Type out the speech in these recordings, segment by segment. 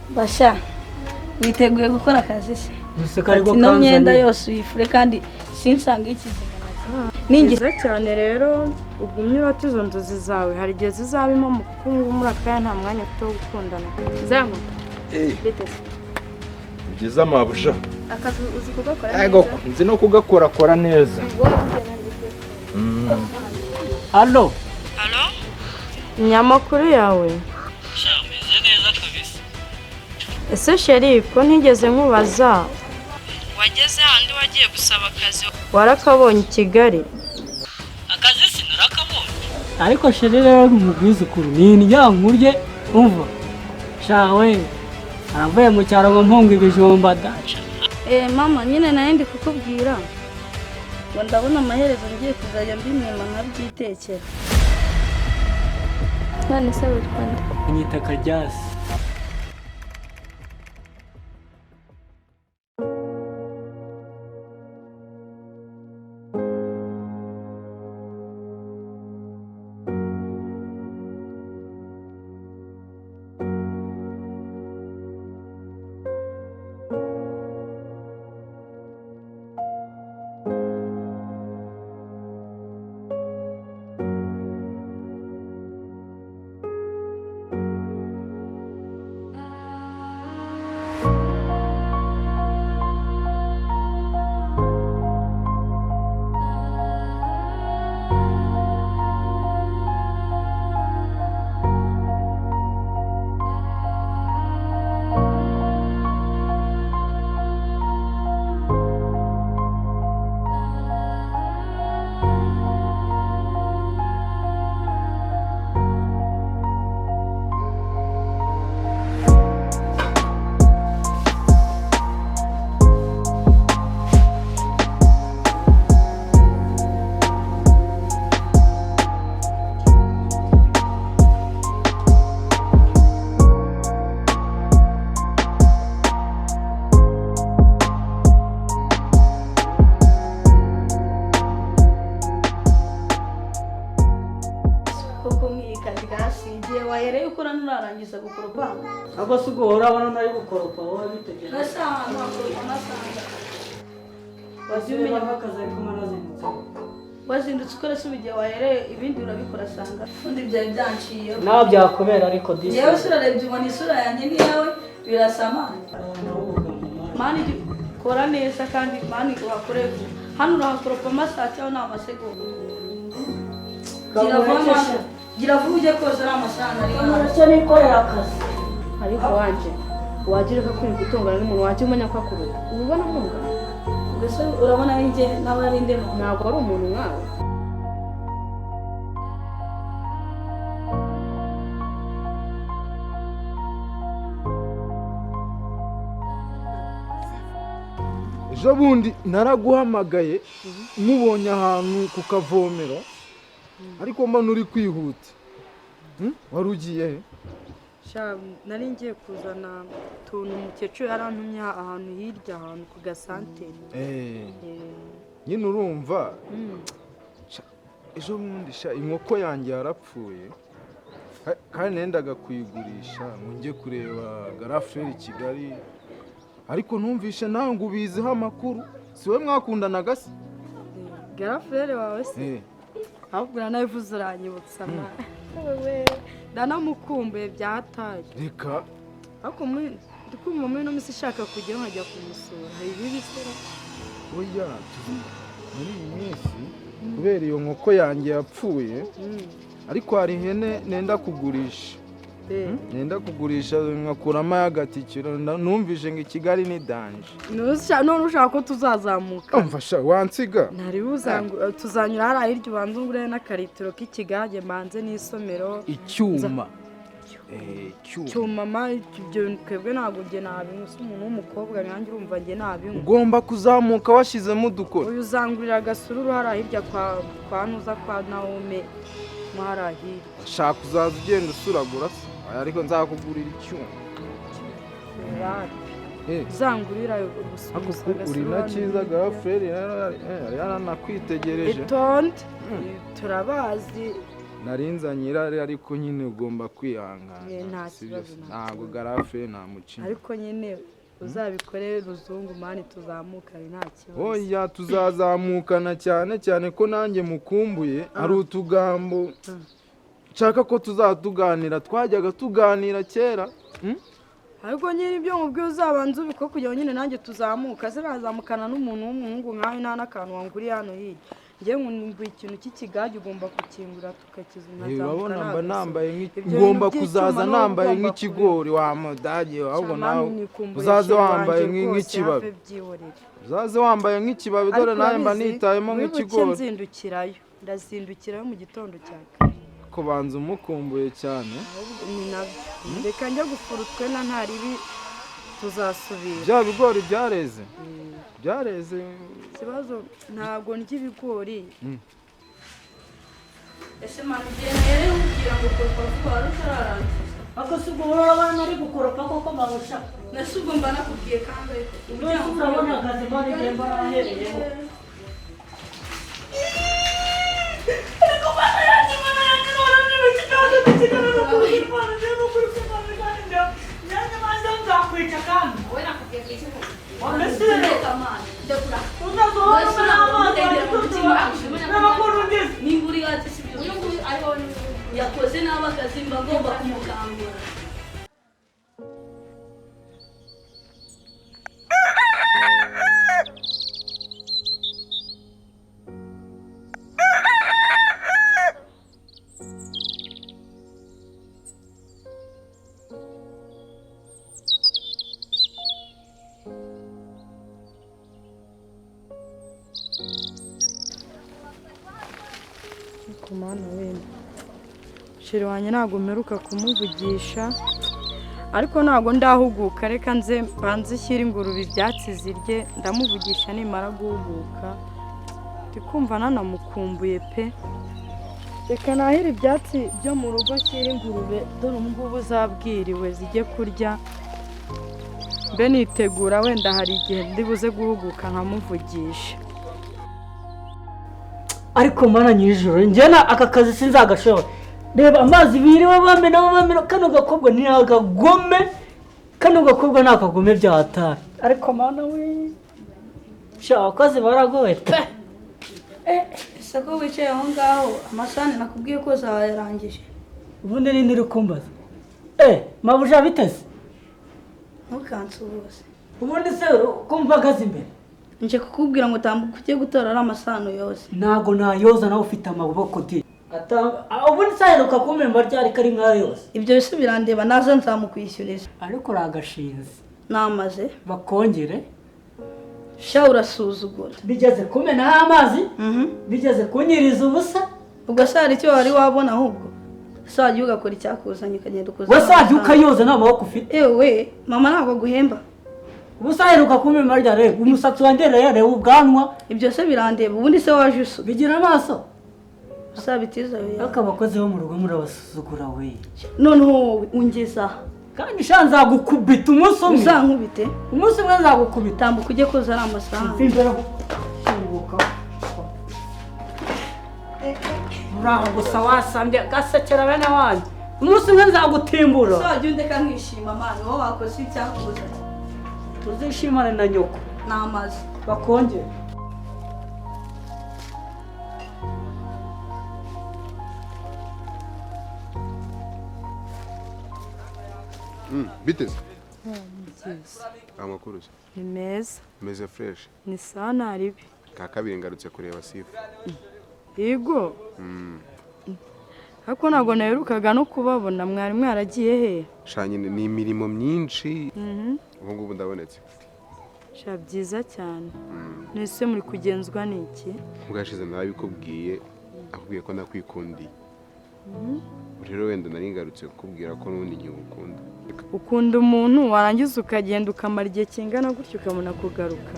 Basha witeguye gukora akazi se? Ati no myenda yose uyifure kandi sinsanga ikizingana. Ningize cyane rero ugumye urata izo nzozi zawe hari igihe zizabimo mu kukungu muri akaya nta mwanya ufite wo gukundana. Zango. Byiza mabusha. Akazi uzi kugakora Yego, nzi no kugakora neza. Halo. Nyamakuru yawe. Shameze neza kabisa. Ese sheri ko ntigeze nkubaza. Wageze handi wagiye gusaba akazi. Warakabonye i Kigali. Akazi sinarakabonye. Ariko sheri rero mubwiza ukuru ni yankurye umva. Shawe. Aravuye mu cyaro ngo mpunga ibijumba da. Mama nyine naye ndi kukubwira. Ngo ndabona amaherezo ngiye kuzajya mbimwema nkabyitekera. None se witwande? Nyita Kajyasi. Nurarangiza gukoropa. Abo sugo urabona nari gukoropa wowe bitegera. Nasanga. Wazimenya bakaza kumanazindutse. Wazindutse ukora se bigiye wahereye ibindi urabikora sanga. Undi byari byanciye. Naho byakubera ariko disi. Yewe surarebye ubona isura yanjye n'iyawe birasamana. Mani kora neza kandi mani uhakoreye. Hano urahakoropa amasaha cyangwa ni amasegonda. Gira vuba ujye koza ari amafaranga ari hano. Uracyo nikorera akazi. Ariko wanje wagira ko kwimva gutongana n'umuntu waje umenya ko akuruta. Ubona mwunga? Ubese urabona nje nawe ari ndemo. Ntabwo ari umuntu nkawe. Ejo bundi naraguhamagaye mubonye ahantu ku kavomero. Ariko mbona uri kwihuta. Wari ugiye he? Sha nari ngiye kuzana tuntu umukecuru yarantumye ahantu hirya ahantu ku gasantere. Nyine urumva. Ejo bundi inkoko yanjye yarapfuye. Kandi nendaga kuyigurisha ngo njye kureba garaferi Kigali. Ariko numvishe nawe ngo ubiziho amakuru. Siwe mwakundanaga se? Garaferi wawe se? Ahubwo nabivuze uranyibutsa na wewe ndanamukumbuye byataye. Reka ariko ndikumva muri no misi shaka kujya nkajya kumusura hari bibi se. Oya muri iyi minsi kubera iyo nkoko yanjye yapfuye. Ariko hari ihene nenda kugurisha. Nenda kugurisha nkakuramo y'agatikiro numvishe ngo Kigali ni danje. None ushaka ko tuzazamuka. Mfasha wansiga. Ntari buzangu tuzanyura hari hirya ubanza ngure n'akaritiro k'ikigage manze n'isomero. Icyuma. Cyuma ma ibyo twebwe ntabwo nge nabimusa umuntu w'umukobwa nyange urumva nge nabimu. Ugomba kuzamuka washizemo udukora. Uyu uzangurira gasururu hari hirya kwa nuza kwa Naome marahiri. Shaka uzaza ugenda usuragura se. Ariko nzakugurira icyuma. Zangurira uri na cyiza garaferi yaranakwitegereje. Itonde turabazi narinzanye irari ariko nyine ugomba kwihangana nta sibyo kibazo, nta ntabwo garafe nta mucinya ariko nyine uzabikore ruzungu mani tuzamukane nta kibazo. oya tuzazamukana cyane cyane ko nanjye mukumbuye hari utugambo nshaka ko tuzatuganira twajyaga tuganira kera. ariko nyine ibyo mubwiye uzabanza ubiko kugira ngo nyine nanjye tuzamuka se nazamukana n'umuntu w'umuhungu nkawe nta n'akantu wanguriye hano hirya njyewe nkumbuye ikintu cy'ikigage ugomba kukingura tukakizunga. urabona mba nambaye ngomba kuzaza nambaye nk'ikigori wa mudage ahubwo nawe uzaze wambaye nk'ikibabi uzaze wambaye nk'ikibabi dore nawe mba nitayemo nk'ikigori. nzindukirayo ndazindukirayo mu gitondo cya kare kubanza umukumbuye cyane ni nabyo reka njya gufura utwena nta ribi tuzasubira. bya bigori byareze byareze ikibazo ntabwo ndya ibigori. ese mani ugeneye ubwira ngo koropa vuba wari utararangiza akasugura abana ari gukoropa koko mabusha nese ubwo mba nakubwiye kandi uburyo urabona akazi mani igihe mba ahereyeho yakoze nabi akazi mba ngomba kumukangura. kumana wenda sheri wanjye ntabwo mperuka kumuvugisha ariko ntabwo ndahuguka reka nze mbanze ishyire ingurube ibyatsi zirye ndamuvugisha nimara guhuguka ndikumva nanamukumbuye pe. reka nahire ibyatsi byo mu rugo ashyire ingurube dore ngubu zabwiriwe zijye kurya mbe nitegura wenda hari igihe ndibuze guhuguka nkamuvugisha. ariko mana nyijoro njyana aka kazi sinzagashobora. reba amazi biriwe bamena kano gakobwa ni akagome kano gakobwa ni akagome byatari. ariko mana we sha abakozi baragoye pe. ese ko wicaye aho ngaho amasahani nakubwiye ko zayarangije ubundi ni ntiri kumbaza mabuja biteze ntukansuhuze ubundi se kumva agaze imbere nje kukubwira ngo tambuka ujye gutora ari amasahani yose. ntago nayoza nawe ufite amaboko di ubundi saheruka kumemba ryari kari nkayo yose. ibyo bise birandeba nazo nzamukwishyuriza ariko uragashinze namaze bakongere sha urasuzugura bigeze kumenaho amazi bigeze kunyiriza ubusa ubwo se hari icyo wari wabona ahubwo sajya ugakora icyakuzanye ukagenda ukoza wasajya ukayoza n'amaboko ufite. ewe mama ntabwo aguhemba ubusaheruka kumemba ryari umusatsi wanjye rero ubwanwa ibyo se birandeba ubundi se waje usu bigira amaso usabitiza we ariko abakozi bo mu rugo murabasuzugura we. noneho wowe ungeza kandi sha nzagukubita umunsi umwe uzankubite umunsi umwe nzagukubita tambuka ujye koza ari amasahani imbere shinguka uraho gusa wasambye gasekera bene wanjye umunsi umwe nzagutimbura. uzajya undeka nkishima mani wowe wakoze icyakuzanye tuzishimane na nyoko namaze bakongere. biteze amakuru ni meza meze fresh ni sawa nta ribi. ka kabiri ngarutse kureba sifu yego ariko ntabwo naherukaga no kubabona mwari mwaragiye he. shanye ni imirimo myinshi ubu ngubu ndabonetse sha byiza cyane. nese muri kugenzwa n'iki ubwashize narabikubwiye akubwiye ko nakwikundiye rero wenda nari ngarutse kukubwira ko n'ubundi nkigukunda. ukunda umuntu warangiza ukagenda ukamara igihe kingana gutyo ukabona kugaruka.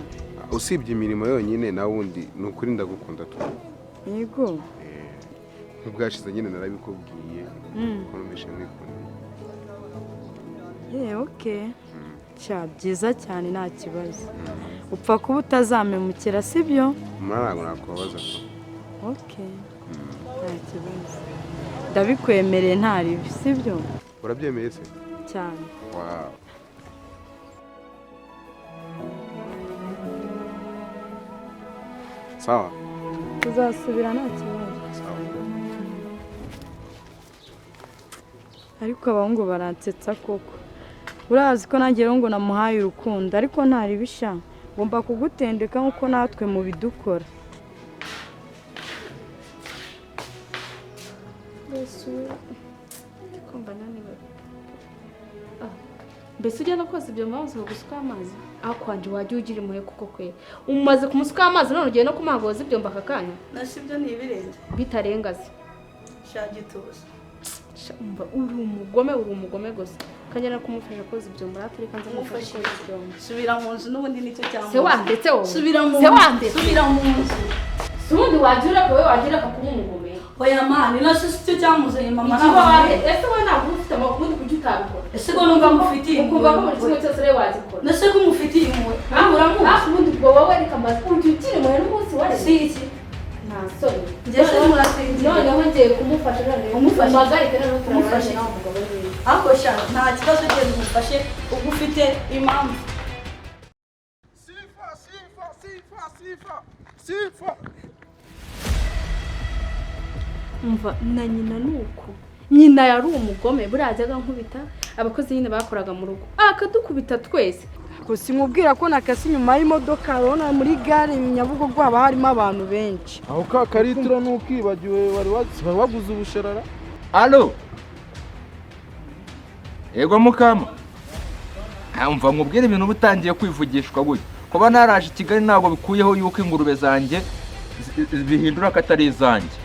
usibye imirimo yonyine nawe undi ni ukuri ndagukunda tu. yego ubwashize nyine narabikubwiye ko numeshe nkwikundiye. okay cya byiza cyane nta kibazo upfa kuba utazamemukira sibyo. ntabwo nakubabaza. okay nta kibazo. ndabikwemereye nta ribi sibyo urabyemeye se cyane wow sawa tuzasubira nta kibazo sawa ariko abahungu baransetsa koko urazi ko nanjye rero ngo namuhaye urukundo ariko nta ribisha ngomba kugutendeka nk'uko natwe mu bidukora mbese ujya no koza ibyo mazi ugusuka amazi aho kwanje wajya ugira impuhwe kuko kwe umaze kumusuka amazi none ugiye no kumangoza ibyomba aka kanya nasibyo ni ibirenze bitarengaze shagituza uri umugome gusa kanyana kumufasha koza ibyomba raturi kanze kumufasha koza ibyomba subira mu nzu n'ubundi nicyo cyangwa se wandetse wowe subira mu se wandetse subira mu nzu sundi wagira ko wewe wagira ko kuba umugome oya mani nasi cyo cyamuzanye mama ikiba wahe ese wowe ntabwo ufite amakuru kugitabikora ese ko numva mufitiye ukumva ko muri kimwe cyose rero wazikora nase ko mufitiye imwe uramuzi ubundi ubwo wowe reka mbaze ujya ugira impuhwe n'umunsi wari si iki nta soni ngeze murasinzira noneho ngiye kumufasha none Umufashe. umuhagarike none Umufashe. turabashe nawe umugabo wiwe ariko sha nta kibazo cyose umufashe ubwo ufite impamvu sifa umva na nyina nuko nyina yari umugome buriya ajyaga nkubita abakozi nyine bakoraga mu rugo akadukubita twese gusa imubwira ko nakase inyuma y'imodoka urabona muri gare Nyabugogo haba harimo abantu benshi aho ka karitiro nukibagiwe wari waguze ubusherara alo yego mukama mva nkubwire ibintu butangiye kwivugishwa gutya kuba naraje i Kigali ntabwo bikuyeho yuko ingurube zanjye bihindura ko atari izanjye